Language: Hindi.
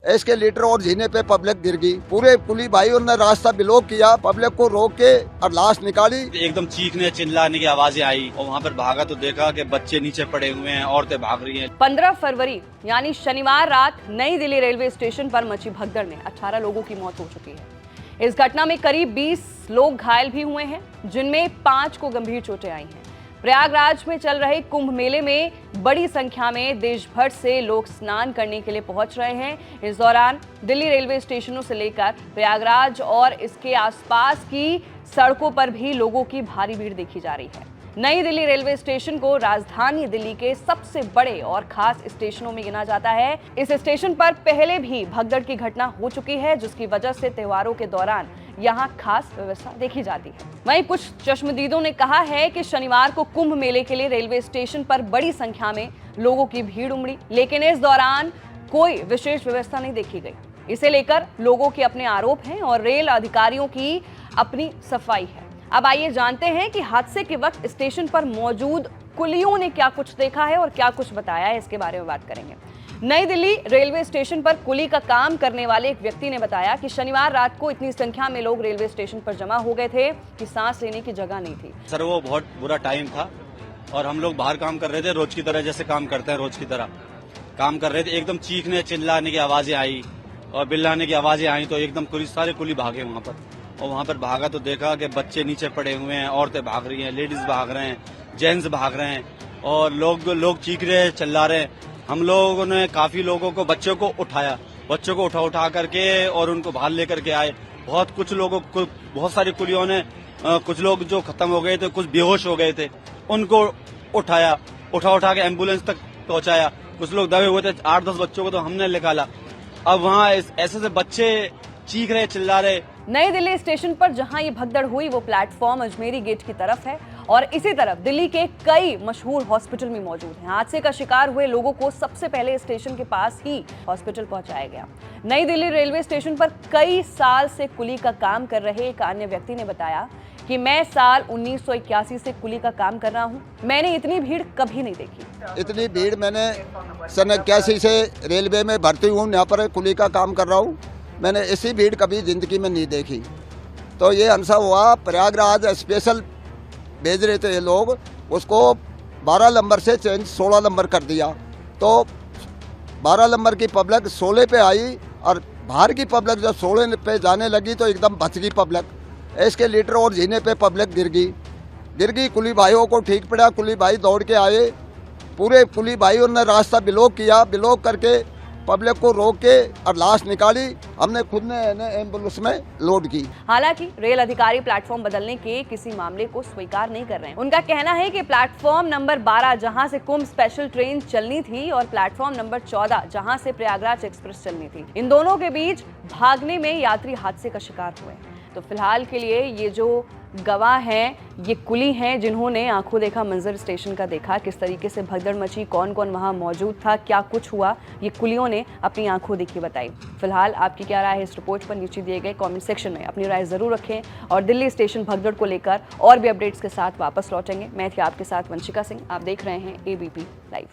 इसके लीटर और जीने पे पब्लिक गिर गई। पूरे पुलिस भाइयों ने रास्ता ब्लॉक किया, पब्लिक को रोक के और लाश निकाली। एकदम चीखने चिल्लाने की आवाजें आई और वहाँ पर भागा तो देखा कि बच्चे नीचे पड़े हुए हैं, औरतें भाग रही हैं। 15 फरवरी यानी शनिवार रात नई दिल्ली रेलवे स्टेशन पर मची भगदड़ में 18 लोगों की मौत हो चुकी है। इस घटना में करीब 20 लोग घायल भी हुए हैं, जिनमें 5 को गंभीर चोटें आई हैं। प्रयागराज में चल रहे कुंभ मेले में बड़ी संख्या में देश भर से लोग स्नान करने के लिए पहुंच रहे हैं। इस दौरान दिल्ली रेलवे स्टेशनों से लेकर प्रयागराज और इसके आसपास की सड़कों पर भी लोगों की भारी भीड़ देखी जा रही है। नई दिल्ली रेलवे स्टेशन को राजधानी दिल्ली के सबसे बड़े और खास स्टेशनों में गिना जाता है। इस स्टेशन पर पहले भी भगदड़ की घटना हो चुकी है, जिसकी वजह से त्योहारों के दौरान यहाँ खास व्यवस्था देखी जाती है। वहीं कुछ चश्मदीदों ने कहा है कि शनिवार को कुंभ मेले के लिए रेलवे स्टेशन पर बड़ी संख्या में लोगों की भीड़ उमड़ी, लेकिन इस दौरान कोई विशेष व्यवस्था नहीं देखी गई। इसे लेकर लोगों के अपने आरोप हैं और रेल अधिकारियों की अपनी सफाई है। अब आइए जानते हैं कि हादसे के वक्त स्टेशन पर मौजूद कुलियों ने क्या कुछ देखा है और क्या कुछ बताया है। इसके बारे में बात करेंगे। नई दिल्ली रेलवे स्टेशन पर कुली का काम करने वाले एक व्यक्ति ने बताया कि शनिवार रात को इतनी संख्या में लोग रेलवे स्टेशन पर जमा हो गए थे कि सांस लेने की जगह नहीं थी। सर वो बहुत बुरा टाइम था और हम लोग बाहर काम कर रहे थे, रोज की तरह जैसे काम करते हैं, रोज की तरह काम कर रहे थे। एकदम चीखने चिल्लाने की आवाजें आई और बिल्लाने की आवाजें आई तो एकदम सारे कुली भागे वहाँ पर। और वहाँ पर भागा तो देखा कि बच्चे नीचे पड़े हुए हैं, औरतें भाग रही हैं, लेडीज भाग रहे हैं, जेंट्स भाग रहे हैं और लोग चीख रहे हैं, चिल्ला रहे हैं। हम लोगों ने काफी लोगों को, बच्चों को उठाया, बच्चों को उठा करके और उनको बाहर लेकर के आए। कुछ लोगों को, बहुत सारी कुलियों ने, कुछ लोग जो खत्म हो गए थे, कुछ बेहोश हो गए थे, उनको उठा के एम्बुलेंस तक पहुंचाया। कुछ लोग दबे हुए थे, 8-10 बच्चों को तो हमने निकाला। अब वहाँ ऐसे बच्चे चीख रहे, चिल्ला रहे। नई दिल्ली स्टेशन पर जहां ये भगदड़ हुई वो प्लेटफॉर्म अजमेरी गेट की तरफ है और इसी तरफ दिल्ली के कई मशहूर हॉस्पिटल में मौजूद हैं। हादसे का शिकार हुए लोगों को सबसे पहले स्टेशन के पास ही हॉस्पिटल पहुंचाया गया। नई दिल्ली रेलवे स्टेशन पर कई साल से कुली का काम कर रहे एक अन्य व्यक्ति ने बताया कि मैं साल 1981 से कुली का काम कर रहा हूं। मैंने इतनी भीड़ कभी नहीं देखी। इतनी भीड़ मैंने सन 81 से रेलवे में भर्ती हूँ, यहाँ पर कुली का काम कर रहा हूँ। मैंने ऐसी भीड़ कभी जिंदगी में नहीं देखी। तो ये हादसा हुआ, प्रयागराज स्पेशल भेज रहे थे ये लोग, उसको 12 नंबर से चेंज 16 नंबर कर दिया। तो 12 नंबर की पब्लिक 16 पे आई और बाहर की पब्लिक जब 16 पे जाने लगी तो एकदम बच गई पब्लिक। इसके लीटर और जीने पे पब्लिक गिर गई। कुली भाइयों को ठीक पड़ा, कुली भाई दौड़ के आए। पूरे कुली भाइयों ने रास्ता ब्लॉक किया, ब्लॉक करके पब्लिक को रोक के और लाश निकाली। हमने खुद ने एम्बुलेंस में लोड की। हालांकि रेल अधिकारी प्लेटफॉर्म बदलने के किसी मामले को स्वीकार नहीं कर रहे हैं। उनका कहना है कि प्लेटफॉर्म नंबर 12 जहां से कुंभ स्पेशल ट्रेन चलनी थी और प्लेटफॉर्म नंबर 14 जहां से प्रयागराज एक्सप्रेस चलनी थी, इन दोनों के बीच भागने में यात्री हादसे का शिकार हुए। तो फिलहाल के लिए ये जो गवाह हैं ये कुली हैं जिन्होंने आंखों देखा मंजर स्टेशन का देखा, किस तरीके से भगदड़ मची, कौन कौन वहां मौजूद था, क्या कुछ हुआ, ये कुलियों ने अपनी आंखों देखी बताई। फिलहाल आपकी क्या राय है इस रिपोर्ट पर नीचे दिए गए कमेंट सेक्शन में अपनी राय जरूर रखें और दिल्ली स्टेशन भगदड़ को लेकर और भी अपडेट्स के साथ वापस लौटेंगे। मैं थी आपके साथ वंशिका सिंह, आप देख रहे हैं ABP लाइव।